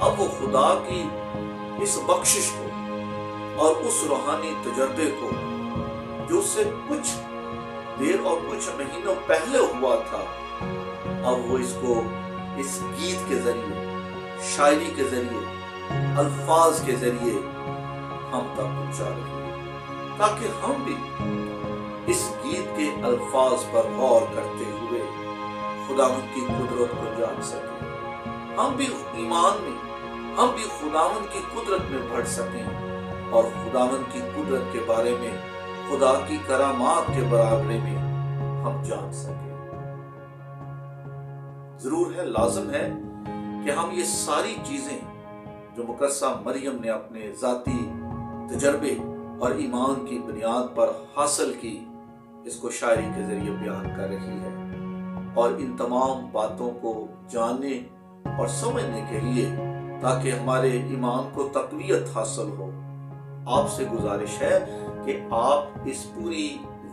اب وہ خدا کی اس بخشش کو اور اس روحانی تجربے کو جو اس سے کچھ دیر اور کچھ مہینوں پہلے ہوا تھا، اب وہ اس کو اس گیت کے ذریعے، شاعری کے ذریعے، الفاظ کے ذریعے ہم تک پہنچا رہی ہے، تاکہ ہم بھی اس گیت کے الفاظ پر غور کرتے ہوئے خداوند کی قدرت کو جان سکیں، ہم بھی ایمان میں، ہم بھی خداوند کی قدرت میں بڑھ سکیں اور خداوند کی قدرت کے بارے میں، خدا کی کرامات کے برابری میں ہم جان سکیں۔ ضرور ہے، لازم ہے کہ ہم یہ ساری چیزیں جو مقدسہ مریم نے اپنے ذاتی تجربے اور ایمان کی بنیاد پر حاصل کی، اس کو شاعری کے ذریعے بیان کر رہی ہے، اور ان تمام باتوں کو جاننے اور سمجھنے کے لیے تاکہ ہمارے ایمان کو تقویت حاصل ہو، آپ سے گزارش ہے کہ آپ اس پوری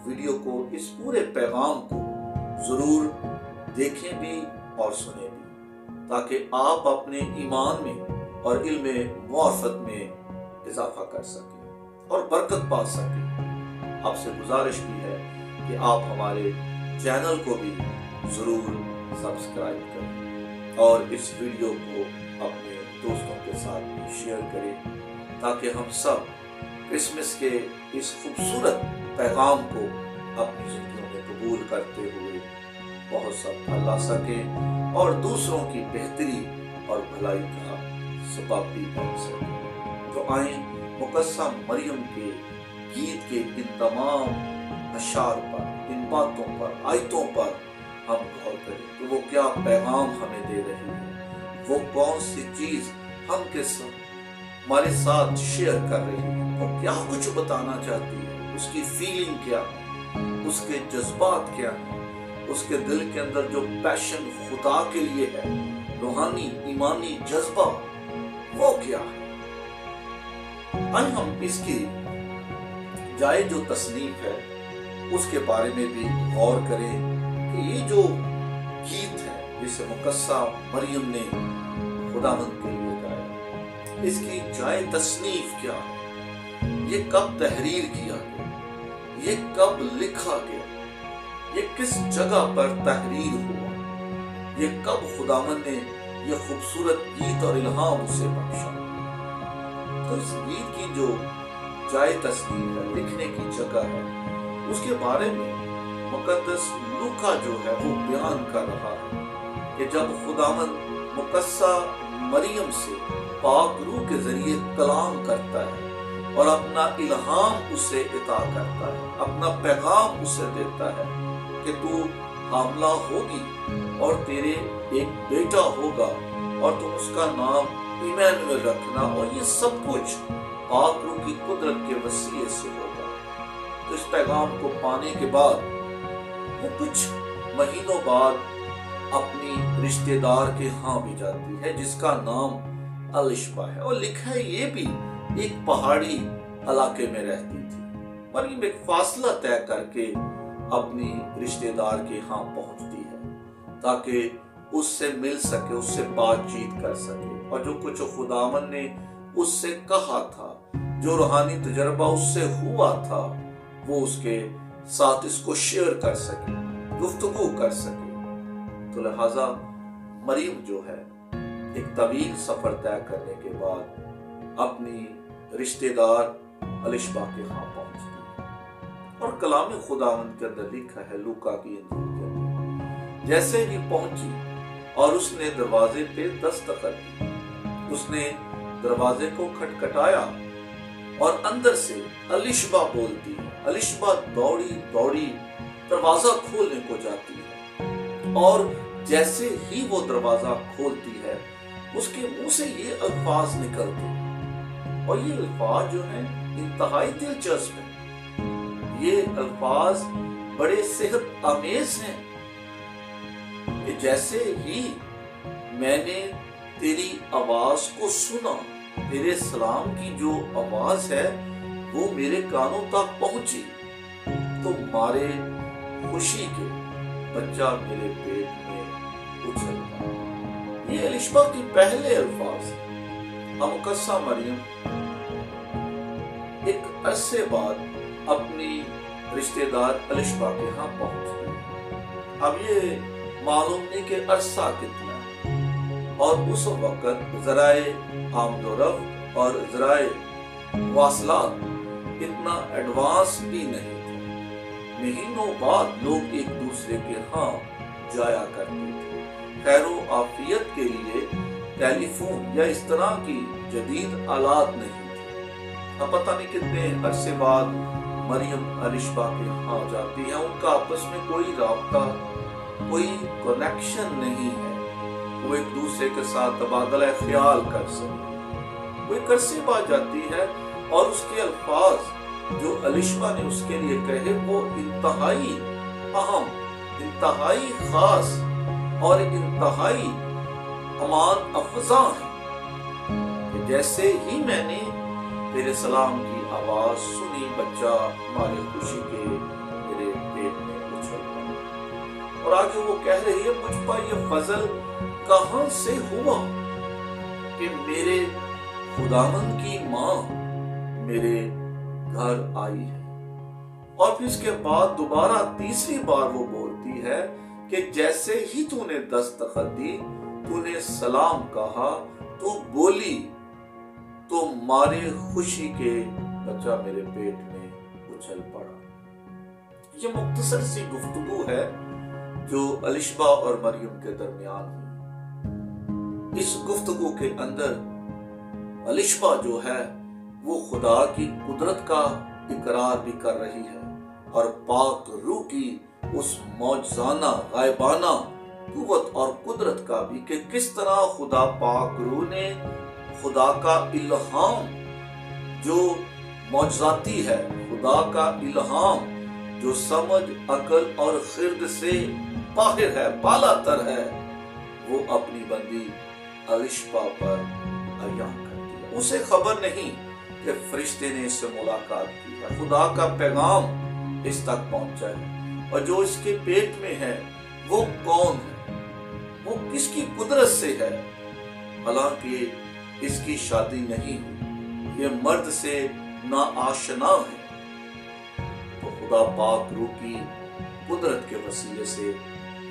ویڈیو کو، اس پورے پیغام کو ضرور دیکھیں بھی اور سنیں بھی، تاکہ آپ اپنے ایمان میں اور علم معرفت میں اضافہ کر سکیں اور برکت پا سکیں۔ آپ سے گزارش بھی ہے کہ آپ ہمارے چینل کو بھی ضرور سبسکرائب کریں اور اس ویڈیو کو اپنے دوستوں کے ساتھ بھی شیئر کریں، تاکہ ہم سب کرسمس کے اس خوبصورت پیغام کو اپنی زندگیوں میں قبول کرتے ہوئے بہت سا پھل لا سکیں اور دوسروں کی بہتری اور بھلائی کا سبب بھی بن سکیں۔ تو آئیں مقدسہ مریم کے گیت کے ان تمام اشعار پر، ان باتوں پر، آیتوں پر ہم غور کریں کہ وہ کیا پیغام ہمیں دے رہی ہے، وہ کون سی چیز ہمارے ساتھ شیئر کر رہی ہے، وہ کیا کچھ بتانا چاہتی ہے، اس کی فیلنگ کیا ہے، اس کے جذبات کیا ہیں، اس کے دل کے اندر جو پیشن خدا کے لیے ہے، روحانی ایمانی جذبہ، وہ کیا ہے۔ آئیں ہم اس کی جائے جو تصنیف ہے اس کے بارے میں بھی غور کریں کہ یہ جو گیت ہے جسے مقدسہ مریم نے خداوند کے لیے گایا، اس کی جائے تصنیف کیا ہے، یہ کب تحریر کیا گیا، یہ کب لکھا گیا، یہ کس جگہ پر تحریر ہوا، یہ کب خداوند نے یہ خوبصورت گیت اور الہام اسے بخشا۔ تو اس گیت کی جو جائے تصنیف ہے، لکھنے کی جگہ ہے، اس کے بارے میں مقدس لوکا جو ہے وہ بیان کر رہا ہے کہ جب خداوند مقدسہ مریم سے پاک روح کے ذریعے کلام کرتا ہے اور اپنا الہام اسے عطا کرتا ہے، اپنا پیغام اسے دیتا ہے کہ تو حاملہ ہوگی اور تیرے ایک بیٹا ہوگا اور تم اس کا نام ایمانویل رکھنا، اور یہ سب کچھ پاک روح کی قدرت کے وسیلے سے ہوگا۔ تو اس پیغام کو پانے کے بعد وہ کچھ مہینوں بعد اپنی رشتہ دار کے ہاں بھی جاتی ہے جس کا نام الشبا ہے، اور لکھا ہے یہ بھی ایک پہاڑی علاقے میں رہتی تھی، مریم ایک فاصلہ طے کر کے اپنی رشتہ دار کے ہاں پہنچتی ہے تاکہ اس سے مل سکے، اس سے بات چیت کر سکے، اور جو کچھ خداوند نے اس سے کہا تھا، جو روحانی تجربہ اس سے ہوا تھا، وہ اس کے ساتھ اس کو شیئر کر سکے، گفتگو کر سکے۔ تو لہٰذا مریم جو ہے ایک طویل سفر طے کرنے کے بعد اپنی رشتہ دار الشبا کے ہاں پہنچتی ہے، اور کلام خداوند کے اندر لکھا ہے لوکا کی انجیل کے اندر، جیسے ہی پہنچی اور اس نے دروازے پہ دستخط کی، اس نے دروازے کو کھٹکھٹایا اور اندر سے الشبا بولتی ہے، الشبا دوڑی دوڑی دروازہ کھولنے کو جاتی ہے، اور جیسے ہی وہ دروازہ کھولتی ہے اس کے منہ سے یہ الفاظ نکلتے ہیں، اور یہ الفاظ جو ہیں انتہائی دلچسپ ہیں، یہ الفاظ بڑے صحت آمیز ہیں کہ جیسے ہی میں نے تیری آواز کو سنا، تیرے سلام کی جو آواز ہے وہ میرے کانوں تک پہنچی، تو مارے خوشی کے بچہ میرے پیٹ میں اچھل پڑا۔ یہ الشبا کے پہلے الفاظ ہیں، مقدسہ مریم ایک عرصے بعد اپنی رشتہ دار الشبا کے ہاں پہنچ گئی۔ اب یہ معلوم نہیں کہ عرصہ کتنا ہے، اور اس وقت ذرائع آمد و رفت اور ذرائع مواصلات اتنا ایڈوانس بھی نہیں تھے۔ مہینوں بعد لوگ ایک دوسرے کے ہاں جایا کرتے تھے۔ خیر و عافیت کے لیے ٹیلی فون یا اس طرح کی جدید آلات نہیں تھے۔ اب پتہ نہیں کتنے عرصے بعد مریم الشبا کے ہاں جاتی ہیں، ان کا آپس میں کوئی رابطہ، کوئی کنیکشن نہیں ہے، وہ ایک دوسرے کے ساتھ تبادلہ خیال کر سکے۔ وہ ایک عرصے بعد جاتی ہے اور اس کے الفاظ جو الشبا نے اس کے لیے کہے وہ انتہائی اہم، انتہائی خاص اور انتہائی امان افزا ہیں کہ جیسے ہی میں نے تیرے سلام کی آواز سنی، بچہ ہماری خوشی کے میرے پیٹ میں اچھل پڑا۔ اور آگے وہ کہہ رہی ہے، مجھ پر یہ فضل کہاں سے ہوا کہ میرے خداوند کی ماں میرے گھر آئی ہے۔ اور پھر اس کے بعد دوبارہ تیسری بار وہ بولتی ہے کہ جیسے ہی تو نے دستخط دی، تو نے سلام کہا، تو بولی، تو مارے خوشی کے بچہ میرے پیٹ میں اچھل پڑا۔ یہ مختصر سی گفتگو ہے جو الشبا اور مریم کے درمیان ہوئی۔ اس گفتگو کے اندر الشبا جو ہے وہ خدا کی قدرت کا اقرار بھی کر رہی ہے اور پاک روح کی اس معجزانہ غائبانہ قوت اور قدرت کا بھی، کہ کس طرح خدا پاک روح نے خدا کا الہام جو معجزاتی ہے، خدا کا الہام جو سمجھ، عقل اور خرد سے باہر ہے، بالا تر ہے، وہ اپنی بندی الشبا پر عیاں کرتی ہے۔ اسے خبر نہیں کہ فرشتے نے اس سے ملاقات کی ہے، خدا کا پیغام اس تک پہنچا ہے، اور جو اس کے پیٹ میں ہے وہ کون ہے، وہ کس کی قدرت سے ہے، حالانکہ اس کی شادی نہیں ہوئی، یہ مرد سے ناآشنا ہے۔ تو خدا پاک روح کی قدرت کے وسیلے سے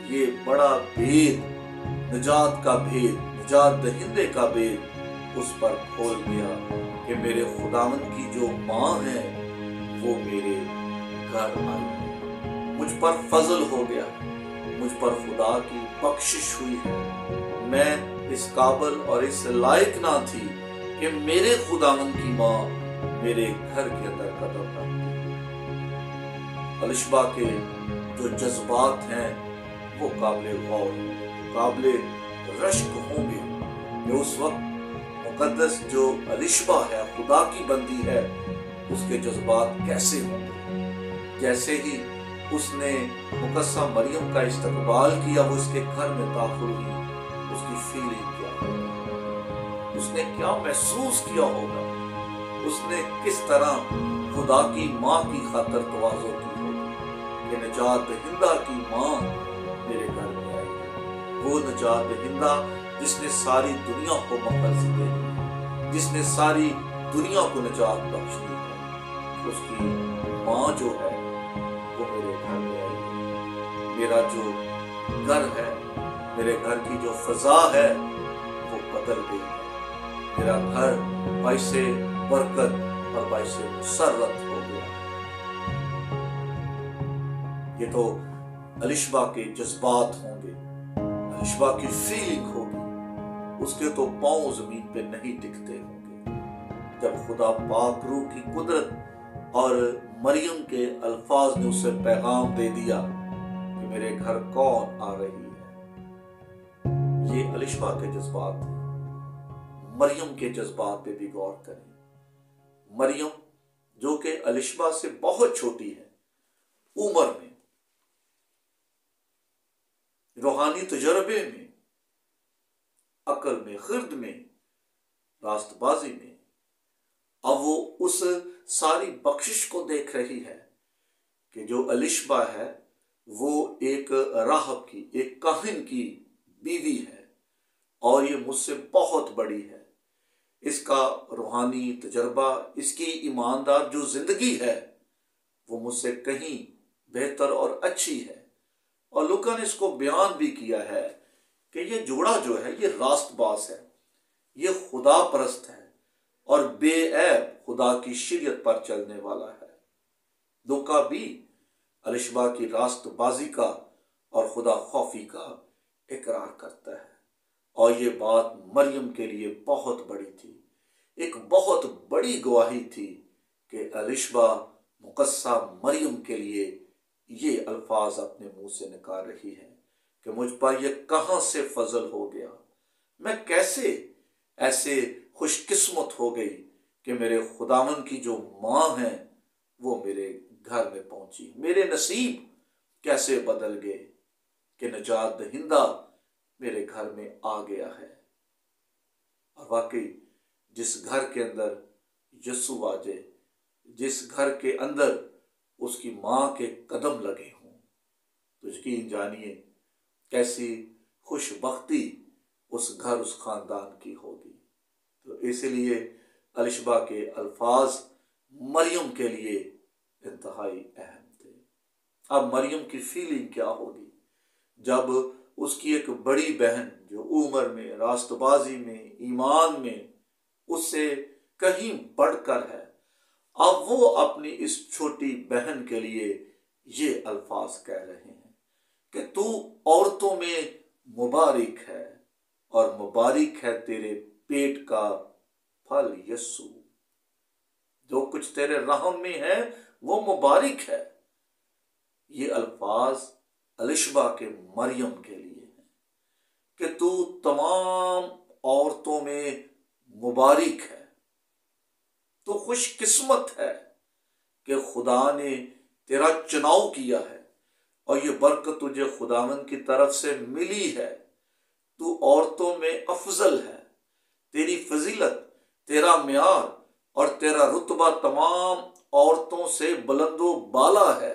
یہ بڑا بھید، نجات کا بھید، نجات دہندے کا بھید اس پر کھول گیا کہ میرے خداوند کی جو ماں ہے وہ میرے گھر آئی، مجھ پر فضل ہو گیا، مجھ پر خدا کی بخشش ہوئی ہے۔ میں اس قابل اور اس لائق نہ تھی کہ میرے خداوند کی ماں میرے گھر کے اندر قدم رکھتی۔ الشبا کے جو جذبات ہیں وہ قابل غور ہیں، قابل رشک ہوں گے کہ اس وقت مقدس جو الشبا ہے، خدا کی بندی ہے، اس کے جذبات کیسے ہوں گے۔ جیسے ہی اس نے مقدسہ مریم کا استقبال کیا، وہ اس کے گھر میں داخل ہوئی، اس کی فیلنگ کیا ہوگا، اس نے کیا محسوس کیا ہوگا، اس نے کس طرح خدا کی ماں کی خاطر تواضع کی ہوگی کہ نجات دہندہ کی ماں میرے گھر میں آئی ہے۔ وہ نجات دہندہ جس نے ساری دنیا کو مغفرت دی، جس نے ساری دنیا کو نجات بخش دی ہے، اس کی ماں جو ہے وہ میرے گھر میں آئی ہے۔ میرا جو گھر ہے، میرے گھر کی جو فضا ہے وہ بدل گئی ہے، میرا گھر باعث برکت اور باعث مسرت ہو گیا۔ یہ تو الشبا کے جذبات ہوں گے، الشبا کی فیلنگ ہوگی، اس کے تو پاؤں زمین پہ نہیں ٹکتے ہوں گے جب خدا پاک روح کی قدرت اور مریم کے الفاظ نے اسے پیغام دے دیا کہ میرے گھر کون آ رہی ہے۔ یہ الشبا کے جذبات ہیں۔ مریم کے جذبات پہ بھی غور کریں۔ مریم جو کہ الشبا سے بہت چھوٹی ہے عمر میں، روحانی تجربے میں، عقل میں، خرد میں، راست بازی میں، اب وہ اس ساری بخشش کو دیکھ رہی ہے کہ جو الشبا ہے وہ ایک راہب کی، ایک کاہن کی بیوی ہے، اور یہ مجھ سے بہت بڑی ہے۔ اس کا روحانی تجربہ، اس کی ایماندار جو زندگی ہے وہ مجھ سے کہیں بہتر اور اچھی ہے۔ اور لوکا نے اس کو بیان بھی کیا ہے کہ یہ جوڑا جو ہے یہ راست باز ہے، یہ خدا پرست ہے اور بے عیب خدا کی شریعت پر چلنے والا ہے۔ لوکا بھی الشبا کی راست بازی کا اور خدا خوفی کا اقرار کرتا ہے، اور یہ بات مریم کے لیے بہت بڑی تھی، ایک بہت بڑی گواہی تھی کہ الشبا مقدسہ مریم کے لیے یہ الفاظ اپنے منہ سے نکال رہی ہے کہ مجھ پر یہ کہاں سے فضل ہو گیا، میں کیسے ایسے خوش قسمت ہو گئی کہ میرے خداوند کی جو ماں ہیں وہ میرے گھر میں پہنچی، میرے نصیب کیسے بدل گئے کہ نجات دہندہ میرے گھر میں آ گیا ہے۔ اور واقعی جس گھر کے اندر یسوع آ جائے، جس گھر کے اندر اس کی ماں کے قدم لگے ہوں، تو یقین جانیے کیسی خوش بختی اس گھر اس خاندان کی ہوگی۔ تو اس لیے الشبا کے الفاظ مریم کے لیے انتہائی اہم تھے۔ اب مریم کی فیلنگ کیا ہوگی جب اس کی ایک بڑی بہن جو عمر میں، راست بازی میں، ایمان میں اس سے کہیں بڑھ کر ہے، اب وہ اپنی اس چھوٹی بہن کے لیے یہ الفاظ کہہ رہے ہیں کہ تو عورتوں میں مبارک ہے اور مبارک ہے تیرے پیٹ کا پھل یسوع، جو کچھ تیرے رحم میں ہے وہ مبارک ہے۔ یہ الفاظ الشبا کے مریم کے لیے ہیں کہ تو تمام عورتوں میں مبارک ہے، تو خوش قسمت ہے کہ خدا نے تیرا چناؤ کیا ہے اور یہ برکت تجھے خداوند کی طرف سے ملی ہے، تو عورتوں میں افضل ہے، تیری فضیلت، تیرا معیار اور تیرا رتبہ تمام عورتوں سے بلند و بالا ہے،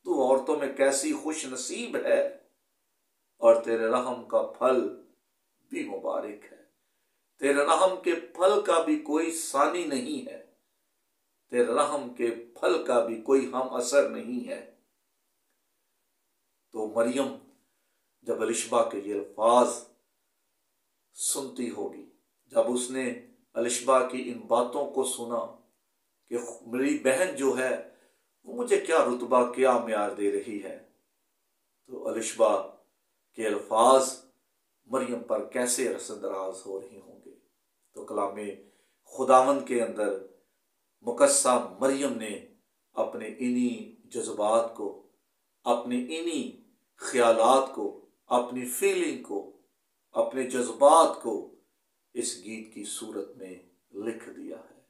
تو عورتوں میں کیسی خوش نصیب ہے، اور تیرے رحم کا پھل بھی مبارک ہے، تیرے رحم کے پھل کا بھی کوئی ثانی نہیں ہے، تیرے رحم کے پھل کا بھی کوئی ہم اثر نہیں ہے۔ تو مریم جب الشبا کے یہ الفاظ سنتی ہوگی، جب اس نے الشبا کی ان باتوں کو سنا کہ میری بہن جو ہے وہ مجھے کیا رتبہ، کیا معیار دے رہی ہے، تو الشبا کے الفاظ مریم پر کیسے رسندراز ہو رہے ہوں گے۔ تو کلام خداوند کے اندر مقدسہ مریم نے اپنے انہی جذبات کو، اپنے انہی خیالات کو، اپنی فیلنگ کو، اپنے جذبات کو اس گیت کی صورت میں لکھ دیا ہے،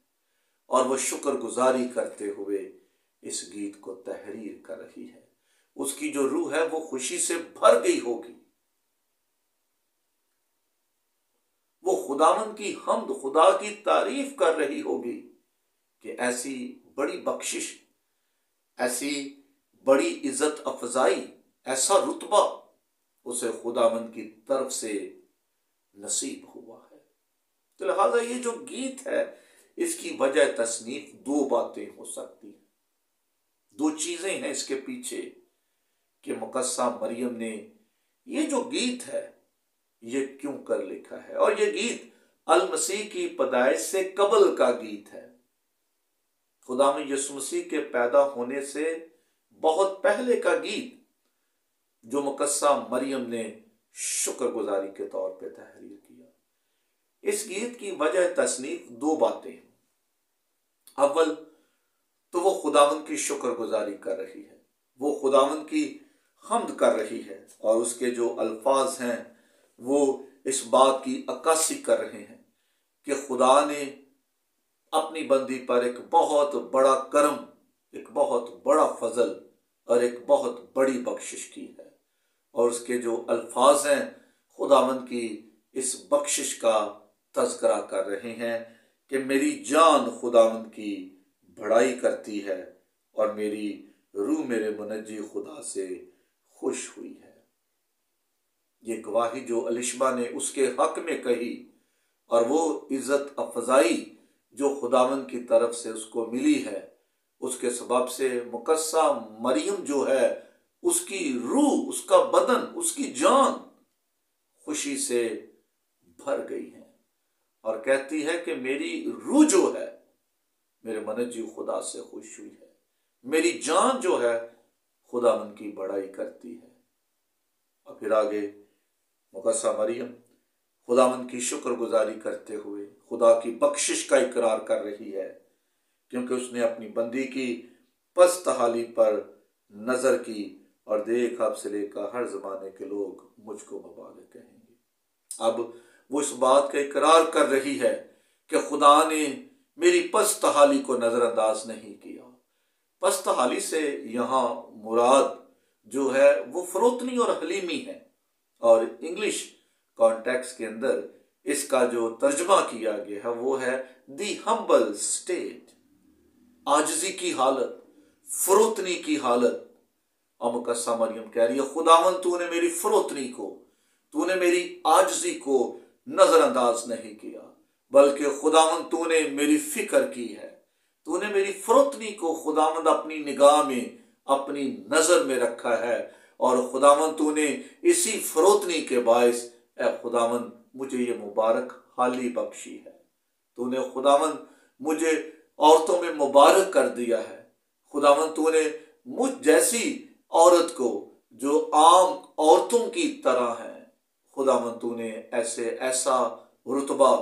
اور وہ شکر گزاری کرتے ہوئے اس گیت کو تحریر کر رہی ہے۔ اس کی جو روح ہے وہ خوشی سے بھر گئی ہوگی، وہ خداوند کی حمد، خدا کی تعریف کر رہی ہوگی کہ ایسی بڑی بخشش، ایسی بڑی عزت افضائی، ایسا رتبہ اسے خداوند کی طرف سے نصیب ہوا ہے۔ تو لہذا یہ جو گیت ہے اس کی وجہ تصنیف دو باتیں ہو سکتی ہیں، دو چیزیں ہیں اس کے پیچھے کہ مقدسہ مریم نے یہ جو گیت ہے یہ کیوں کر لکھا ہے، اور یہ گیت المسیح کی پیدائش سے قبل کا گیت ہے، خداوند یسوع مسیح کے پیدا ہونے سے بہت پہلے کا گیت جو مقدسہ مریم نے شکر گزاری کے طور پہ تحریر کیا۔ اس گیت کی وجہ تصنیف دو باتیں ہیں۔ اول تو وہ خداوند کی شکر گزاری کر رہی ہے، وہ خداوند کی حمد کر رہی ہے، اور اس کے جو الفاظ ہیں وہ اس بات کی عکاسی کر رہے ہیں کہ خدا نے اپنی بندی پر ایک بہت بڑا کرم، ایک بہت بڑا فضل اور ایک بہت بڑی بخشش کی ہے، اور اس کے جو الفاظ ہیں خداوند کی اس بخشش کا تذکرہ کر رہے ہیں کہ میری جان خداوند کی بڑائی کرتی ہے اور میری روح میرے منجی خدا سے خوش ہوئی ہے۔ یہ گواہی جو الشبا نے اس کے حق میں کہی اور وہ عزت افضائی جو خداوند کی طرف سے اس کو ملی ہے، اس کے سبب سے مقدسہ مریم جو ہے، اس کی روح، اس کا بدن، اس کی جان خوشی سے بھر گئی ہے اور کہتی ہے کہ میری روح جو ہے میرے منجی خدا سے خوش ہوئی ہے، میری جان جو ہے خداوند کی بڑائی کرتی ہے۔ اور پھر آگے مقدسہ مریم خداوند کی شکر گزاری کرتے ہوئے خدا کی بخشش کا اقرار کر رہی ہے، کیونکہ اس نے اپنی بندی کی پست حالی پر نظر کی، اور دیکھ اب سے لے کر ہر زمانے کے لوگ مجھ کو مبارک کہیں گے۔ اب وہ اس بات کا اقرار کر رہی ہے کہ خدا نے میری پست حالی کو نظر انداز نہیں کیا۔ پست حالی سے یہاں مراد جو ہے وہ فروتنی اور حلیمی ہے، اور انگلش کانٹیکس کے اندر اس کا جو ترجمہ کیا گیا ہے وہ ہے دی ہمبل سٹیٹ، عاجزی کی حالت، فروتنی کی حالت۔ اور مقدسہ مریم کہہ رہی ہے خداوند تو نے میری فروتنی کو، تو نے میری عاجزی کو نظر انداز نہیں کیا، بلکہ خداوند تو نے میری فکر کی ہے، تو نے میری فروتنی کو خداوند اپنی نگاہ میں، اپنی نظر میں رکھا ہے، اور خداوند تو نے اسی فروتنی کے باعث اے خداوند مجھے یہ مبارک حالی بخشی ہے۔ تو نے خداوند مجھے عورتوں میں مبارک کر دیا ہے۔ خداوند تو نے مجھ جیسی عورت کو جو عام عورتوں کی طرح ہیں، خداوند تو نے ایسا رتبہ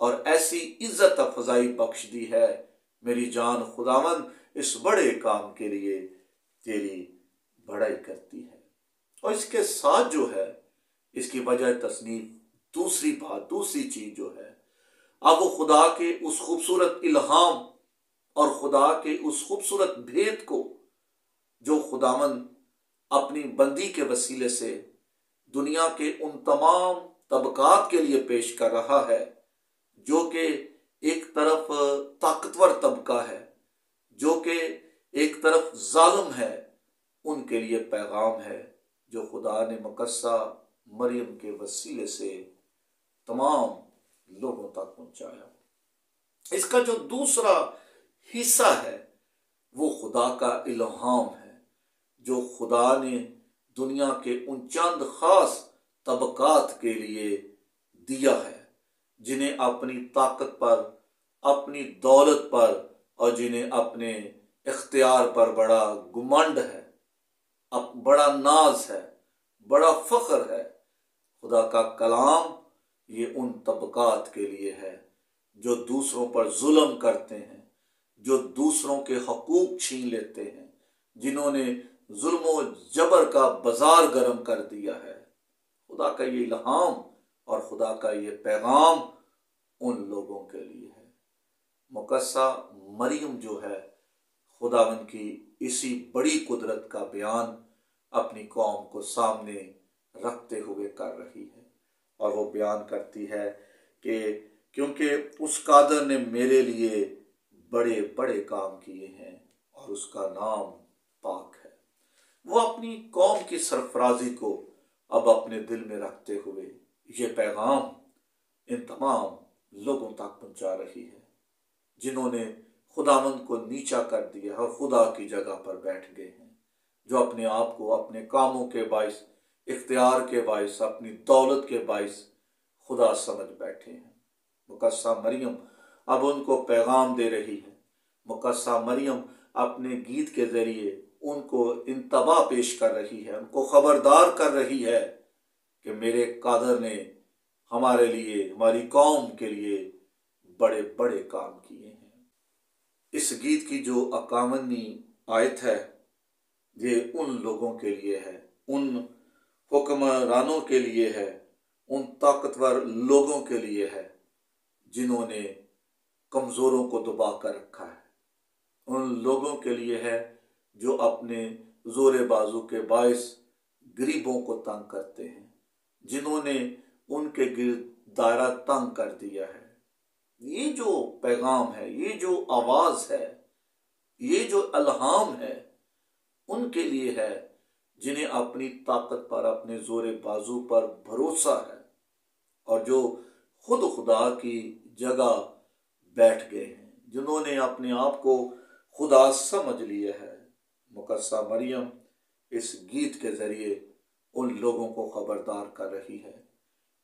اور ایسی عزت افضائی بخش دی ہے۔ میری جان خداوند اس بڑے کام کے لیے تیری بڑائی کرتی ہے۔ اور اس کے ساتھ جو ہے اس کی وجہ تصنیف دوسری چیز جو ہے، اب وہ خدا کے اس خوبصورت الہام اور خدا کے اس خوبصورت بھید کو جو خداوند اپنی بندی کے وسیلے سے دنیا کے ان تمام طبقات کے لیے پیش کر رہا ہے، جو کہ ایک طرف طاقتور طبقہ ہے، جو کہ ایک طرف ظالم ہے، ان کے لیے پیغام ہے جو خدا نے مقدسہ مریم کے وسیلے سے تمام لوگوں تک پہنچایا۔ اس کا جو دوسرا حصہ ہے وہ خدا کا الہام ہے جو خدا نے دنیا کے ان چند خاص طبقات کے لیے دیا ہے، جنہیں اپنی طاقت پر، اپنی دولت پر، اور جنہیں اپنے اختیار پر بڑا گمنڈ ہے، بڑا ناز ہے، بڑا فخر ہے۔ خدا کا کلام یہ ان طبقات کے لیے ہے جو دوسروں پر ظلم کرتے ہیں، جو دوسروں کے حقوق چھین لیتے ہیں، جنہوں نے ظلم و جبر کا بازار گرم کر دیا ہے۔ خدا کا یہ الہام اور خدا کا یہ پیغام ان لوگوں کے لیے ہے۔ مقدسہ مریم جو ہے خداوند کی اسی بڑی قدرت کا بیان اپنی قوم کو سامنے رکھتے ہوئے کر رہی ہے، اور وہ بیان کرتی ہے کہ کیونکہ اس قادر نے میرے لیے بڑے بڑے کام کیے ہیں اور اس کا نام پاک ہے۔ وہ اپنی قوم کی سرفرازی کو اب اپنے دل میں رکھتے ہوئے یہ پیغام ان تمام لوگوں تک پہنچا رہی ہے جنہوں نے خداوند کو نیچا کر دیا اور خدا کی جگہ پر بیٹھ گئے ہیں، جو اپنے آپ کو اپنے کاموں کے باعث، اختیار کے باعث، اپنی دولت کے باعث خدا سمجھ بیٹھے ہیں۔ مقدسہ مریم اب ان کو پیغام دے رہی ہے۔ مقدسہ مریم اپنے گیت کے ذریعے ان کو انتباہ پیش کر رہی ہے، ان کو خبردار کر رہی ہے کہ میرے قادر نے ہمارے لیے، ہماری قوم کے لیے بڑے بڑے کام کیے ہیں۔ اس گیت کی جو 51ویں آیت ہے یہ ان لوگوں کے لیے ہے، ان حکمرانوں کے لیے ہے، ان طاقتور لوگوں کے لیے ہے جنہوں نے کمزوروں کو دبا کر رکھا ہے، ان لوگوں کے لیے ہے جو اپنے زور بازو کے باعث غریبوں کو تنگ کرتے ہیں، جنہوں نے ان کے گرد دائرہ تنگ کر دیا ہے۔ یہ جو پیغام ہے، یہ جو آواز ہے، یہ جو الہام ہے، ان کے لیے ہے جنہیں اپنی طاقت پر، اپنے زور بازو پر بھروسہ ہے، اور جو خود خدا کی جگہ بیٹھ گئے ہیں، جنہوں نے اپنے آپ کو خدا سمجھ لیا ہے۔ مقدسہ مریم اس گیت کے ذریعے ان لوگوں کو خبردار کر رہی ہے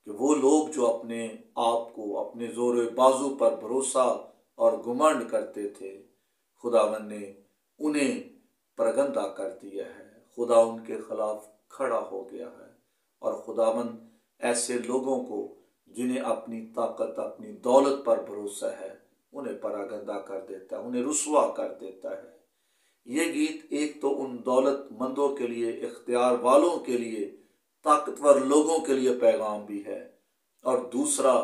کہ وہ لوگ جو اپنے آپ کو اپنے زور بازو پر بھروسہ اور گمنڈ کرتے تھے، خداوند نے انہیں پرگندہ کر دیا ہے، خدا ان کے خلاف کھڑا ہو گیا ہے، اور خداوند ایسے لوگوں کو جنہیں اپنی طاقت اپنی دولت پر بھروسہ ہے انہیں پراگندہ کر دیتا ہے، انہیں رسوا کر دیتا ہے۔ یہ گیت ایک تو ان دولت مندوں کے لیے، اختیار والوں کے لیے، طاقتور لوگوں کے لیے پیغام بھی ہے، اور دوسرا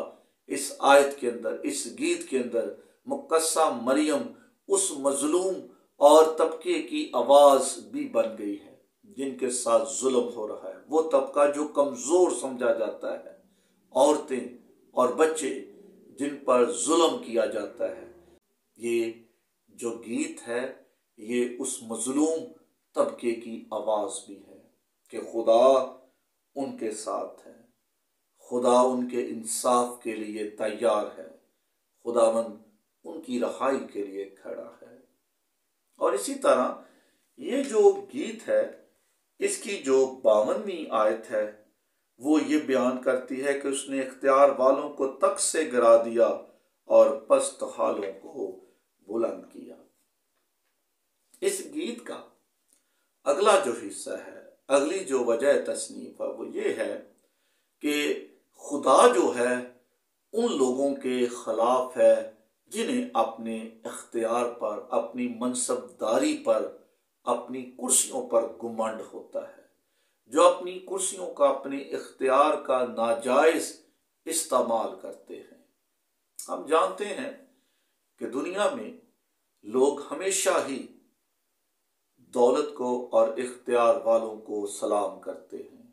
اس آیت کے اندر، اس گیت کے اندر مقدسہ مریم اس مظلوم اور طبقے کی آواز بھی بن گئی ہے جن کے ساتھ ظلم ہو رہا ہے، وہ طبقہ جو کمزور سمجھا جاتا ہے، عورتیں اور بچے جن پر ظلم کیا جاتا ہے۔ یہ جو گیت ہے یہ اس مظلوم طبقے کی آواز بھی ہے کہ خدا ان کے ساتھ ہے، خدا ان کے انصاف کے لیے تیار ہے، خداوند ان کی رہائی کے لیے کھڑا ہے۔ اور اسی طرح یہ جو گیت ہے اس کی جو 52ویں آیت ہے وہ یہ بیان کرتی ہے کہ اس نے اختیار والوں کو تخت سے گرا دیا اور پست حالوں کو بلند کیا۔ اس گیت کا اگلا جو حصہ ہے، اگلی جو وجہ تصنیف ہے وہ یہ ہے کہ خدا جو ہے ان لوگوں کے خلاف ہے جنہیں اپنے اختیار پر، اپنی منصب داری پر، اپنی کرسیوں پر گمنڈ ہوتا ہے، جو اپنی کرسیوں کا، اپنے اختیار کا ناجائز استعمال کرتے ہیں۔ ہم جانتے ہیں کہ دنیا میں لوگ ہمیشہ ہی دولت کو اور اختیار والوں کو سلام کرتے ہیں،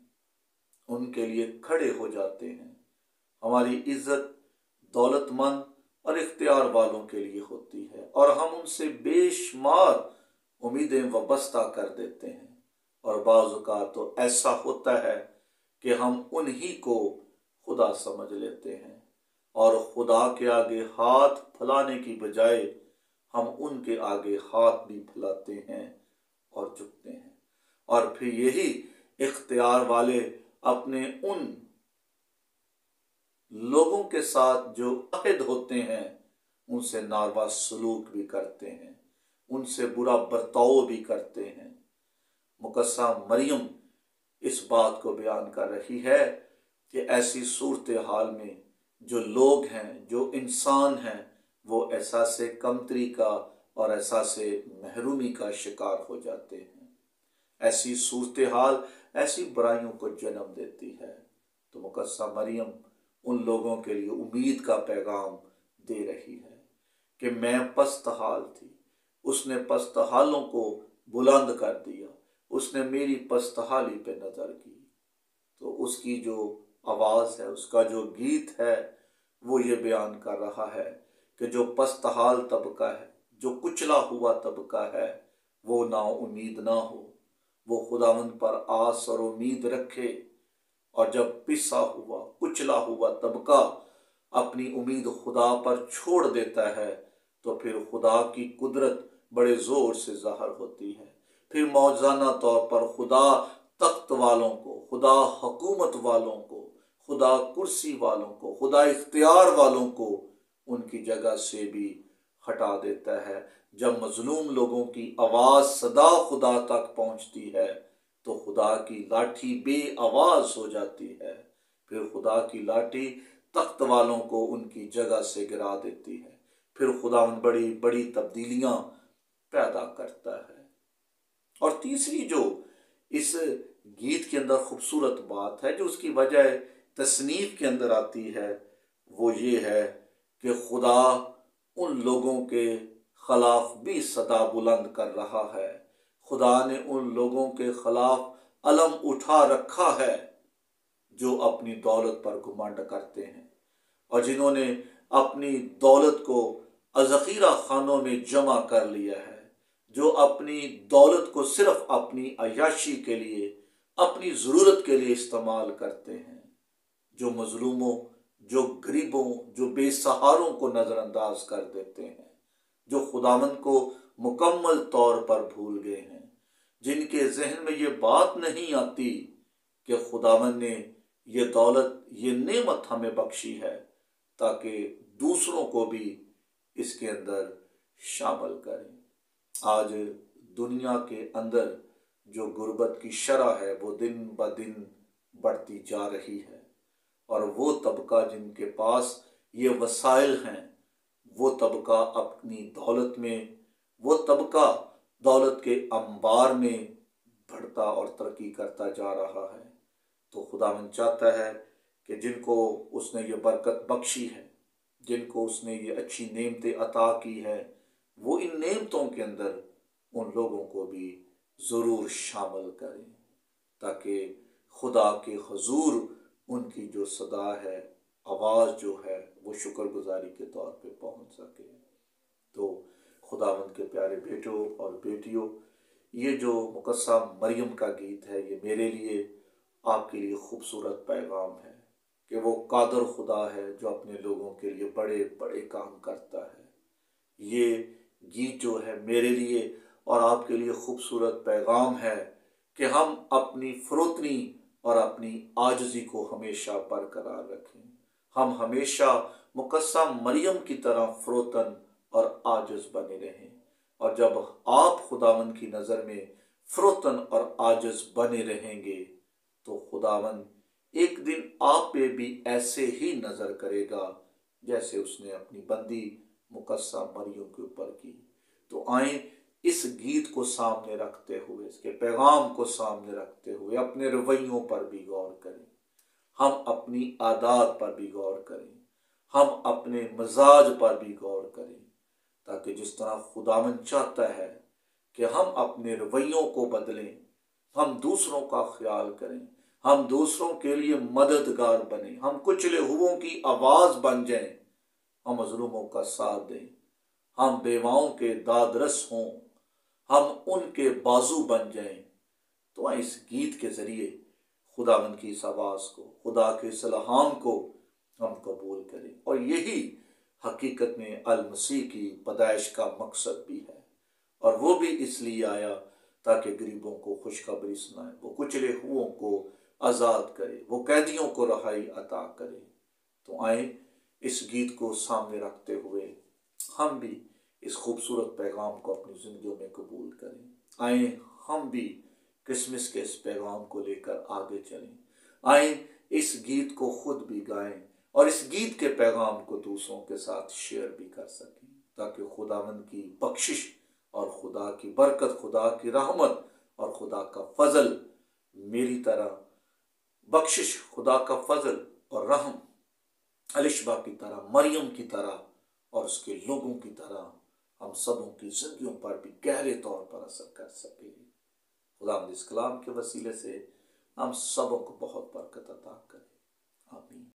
ان کے لیے کھڑے ہو جاتے ہیں۔ ہماری عزت دولت مند اور اختیار والوں کے لیے ہوتی ہے، اور ہم ان سے بے شمار امیدیں وابستہ کر دیتے ہیں، اور بعض اوقات تو ایسا ہوتا ہے کہ ہم انہی کو خدا سمجھ لیتے ہیں، اور خدا کے آگے ہاتھ پھیلانے کی بجائے ہم ان کے آگے ہاتھ بھی پھیلاتے ہیں اور جھکتے ہیں، اور پھر یہی اختیار والے اپنے ان لوگوں کے ساتھ جو عہد ہوتے ہیں ان سے ناروا سلوک بھی کرتے ہیں، ان سے برا برتاؤ بھی کرتے ہیں۔ مقدسہ مریم اس بات کو بیان کر رہی ہے کہ ایسی صورتحال میں جو لوگ ہیں، جو انسان ہیں، وہ احساس کمتری کا اور احساس محرومی کا شکار ہو جاتے ہیں۔ ایسی صورتحال ایسی برائیوں کو جنم دیتی ہے، تو مقدسہ مریم ان لوگوں کے لیے امید کا پیغام دے رہی ہے کہ میں پست حال تھی، اس نے پست حالوں کو بلند کر دیا، اس نے میری پست حالی پہ نظر کی۔ تو اس کی جو آواز ہے، اس کا جو گیت ہے وہ یہ بیان کر رہا ہے کہ جو پست حال طبقہ ہے، جو کچلا ہوا طبقہ ہے، وہ نا امید نہ ہو، وہ خداوند پر آس اور امید رکھے، اور جب پسا ہوا کچلا ہوا طبقہ اپنی امید خدا پر چھوڑ دیتا ہے تو پھر خدا کی قدرت بڑے زور سے ظاہر ہوتی ہے۔ پھر موجزانہ طور پر خدا تخت والوں کو، خدا حکومت والوں کو، خدا کرسی والوں کو، خدا اختیار والوں کو ان کی جگہ سے بھی ہٹا دیتا ہے۔ جب مظلوم لوگوں کی آواز صدا خدا تک پہنچتی ہے تو خدا کی لاٹھی بے آواز ہو جاتی ہے، پھر خدا کی لاٹھی تخت والوں کو ان کی جگہ سے گرا دیتی ہے، پھر خدا ان بڑی بڑی تبدیلیاں پیدا کرتا ہے۔ اور تیسری جو اس گیت کے اندر خوبصورت بات ہے، جو اس کی وجہ تصنیف کے اندر آتی ہے، وہ یہ ہے کہ خدا ان لوگوں کے خلاف بھی صدا بلند کر رہا ہے۔ خدا نے ان لوگوں کے خلاف علم اٹھا رکھا ہے جو اپنی دولت پر گھمنڈ کرتے ہیں، اور جنہوں نے اپنی دولت کو ذخیرہ خانوں میں جمع کر لیا ہے، جو اپنی دولت کو صرف اپنی عیاشی کے لیے، اپنی ضرورت کے لیے استعمال کرتے ہیں، جو مظلوموں جو غریبوں، جو بے سہاروں کو نظر انداز کر دیتے ہیں، جو خداوند کو مکمل طور پر بھول گئے ہیں، جن کے ذہن میں یہ بات نہیں آتی کہ خداوند نے یہ دولت، یہ نعمت ہمیں بخشی ہے تاکہ دوسروں کو بھی اس کے اندر شامل کریں۔ آج دنیا کے اندر جو غربت کی شرح ہے وہ دن بدن بڑھتی جا رہی ہے، اور وہ طبقہ جن کے پاس یہ وسائل ہیں، وہ طبقہ اپنی دولت میں، وہ طبقہ دولت کے انبار میں بڑھتا اور ترقی کرتا جا رہا ہے۔ تو خداوند چاہتا ہے کہ جن کو اس نے یہ برکت بخشی ہے، جن کو اس نے یہ اچھی نعمتیں عطا کی ہے، وہ ان نعمتوں کے اندر ان لوگوں کو بھی ضرور شامل کریں، تاکہ خدا کے حضور ان کی جو صدا ہے، آواز جو ہے، وہ شکر گزاری کے طور پہ پہنچ سکے۔ تو خداوند کے پیارے بیٹوں اور بیٹیوں، یہ جو مقدسہ مریم کا گیت ہے، یہ میرے لیے، آپ کے لیے خوبصورت پیغام ہے کہ وہ قادر خدا ہے جو اپنے لوگوں کے لیے بڑے بڑے کام کرتا ہے۔ یہ گیت جو ہے میرے لیے اور آپ کے لیے خوبصورت پیغام ہے کہ ہم اپنی فروتنی اور اپنی عاجزی کو ہمیشہ برقرار رکھیں۔ ہم ہمیشہ مقدسہ مریم کی طرح فروتن اور عاجز بنے رہیں، اور جب آپ خداوند کی نظر میں فروتن اور عاجز بنے رہیں گے تو خداوند ایک دن آپ پہ بھی ایسے ہی نظر کرے گا جیسے اس نے اپنی بندی مقدسہ مریم کے اوپر کی۔ تو آئیں اس گیت کو سامنے رکھتے ہوئے، اس کے پیغام کو سامنے رکھتے ہوئے اپنے رویوں پر بھی غور کریں، ہم اپنی عادات پر بھی غور کریں، ہم اپنے مزاج پر بھی غور کریں، تاکہ جس طرح خداوند چاہتا ہے کہ ہم اپنے رویوں کو بدلیں، ہم دوسروں کا خیال کریں، ہم دوسروں کے لیے مددگار بنیں، ہم کچلے ہوئوں کی آواز بن جائیں، ہم مظلوموں کا ساتھ دیں، ہم بیواؤں کے دادرس ہوں، ہم ان کے بازو بن جائیں۔ تو اس گیت کے ذریعے خداوند کی اس آواز کو، خدا کے اس الہام کو ہم قبول کریں، اور یہی حقیقت میں المسیح کی پیدائش کا مقصد بھی ہے، اور وہ بھی اس لیے آیا تاکہ غریبوں کو خوشخبری سنائے، وہ کچلے ہوئوں کو آزاد کرے، وہ قیدیوں کو رہائی عطا کرے۔ تو آئیں اس گیت کو سامنے رکھتے ہوئے ہم بھی اس خوبصورت پیغام کو اپنی زندگیوں میں قبول کریں۔ آئیں ہم بھی کرسمس کے اس پیغام کو لے کر آگے چلیں، آئیں اس گیت کو خود بھی گائیں، اور اس گیت کے پیغام کو دوسروں کے ساتھ شیئر بھی کر سکیں، تاکہ خداوند کی بخشش اور خدا کی برکت، خدا کی رحمت اور خدا کا فضل میری طرح، بخشش، خدا کا فضل اور رحم الشبہ کی طرح، مریم کی طرح اور اس کے لوگوں کی طرح ہم سبوں کی زندگیوں پر بھی گہرے طور پر اثر کر سکے۔ خداوند اس کلام کے وسیلے سے ہم سبوں کو بہت برکت عطا کرے۔ آمین۔